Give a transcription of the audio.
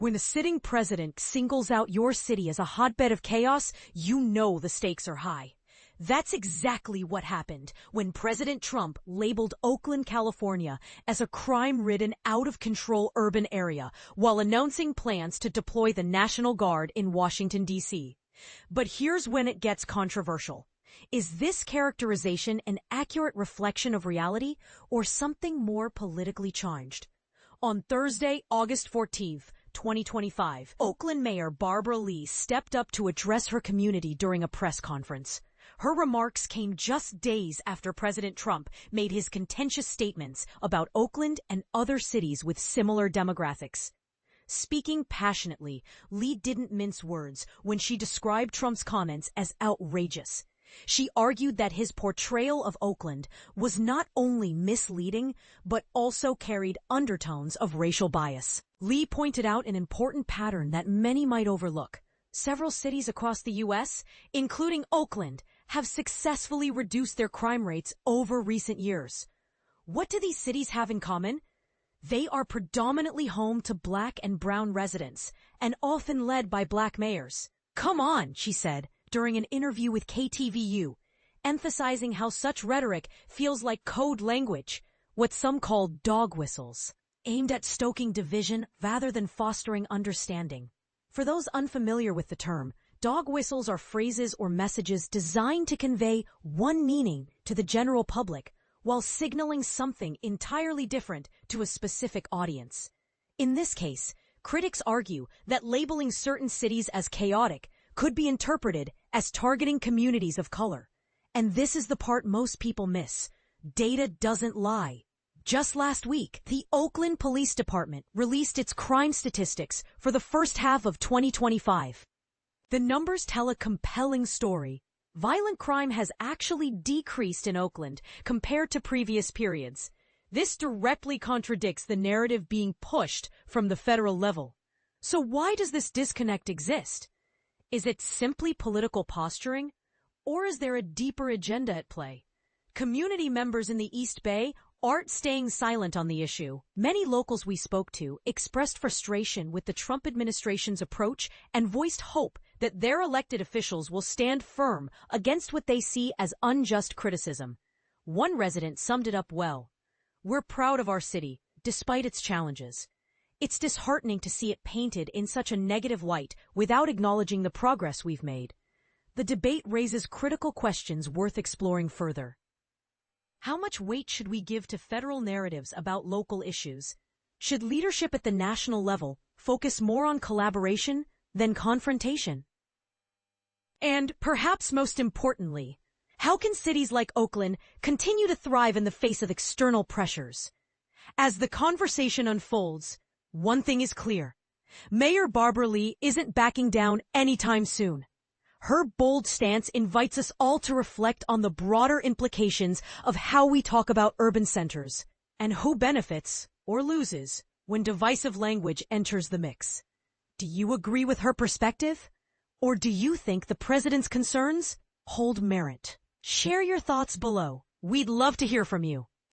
When a sitting president singles out your city as a hotbed of chaos, you know the stakes are high. That's exactly what happened when President Trump labeled Oakland, California as a crime-ridden, out-of-control urban area while announcing plans to deploy the National Guard in Washington, D.C. But here's when it gets controversial. Is this characterization an accurate reflection of reality or something more politically charged? On Thursday, August 14th, 2025, Oakland Mayor Barbara Lee stepped up to address her community during a press conference. Her remarks came just days after President Trump made his contentious statements about Oakland and other cities with similar demographics. Speaking passionately, Lee didn't mince words when she described Trump's comments as outrageous. She argued that his portrayal of Oakland was not only misleading, but also carried undertones of racial bias. Lee pointed out an important pattern that many might overlook. Several cities across the U.S., including Oakland, have successfully reduced their crime rates over recent years. What do these cities have in common? They are predominantly home to black and brown residents, and often led by black mayors. "Come on," she said during an interview with KTVU, emphasizing how such rhetoric feels like code language, what some call dog whistles, aimed at stoking division rather than fostering understanding. For those unfamiliar with the term, dog whistles are phrases or messages designed to convey one meaning to the general public while signaling something entirely different to a specific audience. In this case, critics argue that labeling certain cities as chaotic could be interpreted as targeting communities of color. And this is the part most people miss. Data doesn't lie. Just last week, the Oakland Police Department released its crime statistics for the first half of 2025. The numbers tell a compelling story. Violent crime has actually decreased in Oakland compared to previous periods. This directly contradicts the narrative being pushed from the federal level. So why does this disconnect exist? Is it simply political posturing? Or is there a deeper agenda at play? Community members in the East Bay aren't staying silent on the issue. Many locals we spoke to expressed frustration with the Trump administration's approach and voiced hope that their elected officials will stand firm against what they see as unjust criticism. One resident summed it up well. "We're proud of our city, despite its challenges. It's disheartening to see it painted in such a negative light without acknowledging the progress we've made." The debate raises critical questions worth exploring further. How much weight should we give to federal narratives about local issues? Should leadership at the national level focus more on collaboration than confrontation? And perhaps most importantly, how can cities like Oakland continue to thrive in the face of external pressures? As the conversation unfolds, one thing is clear. Mayor Barbara Lee isn't backing down anytime soon. Her bold stance invites us all to reflect on the broader implications of how we talk about urban centers and who benefits or loses when divisive language enters the mix. Do you agree with her perspective? Or do you think the president's concerns hold merit? Share your thoughts below. We'd love to hear from you.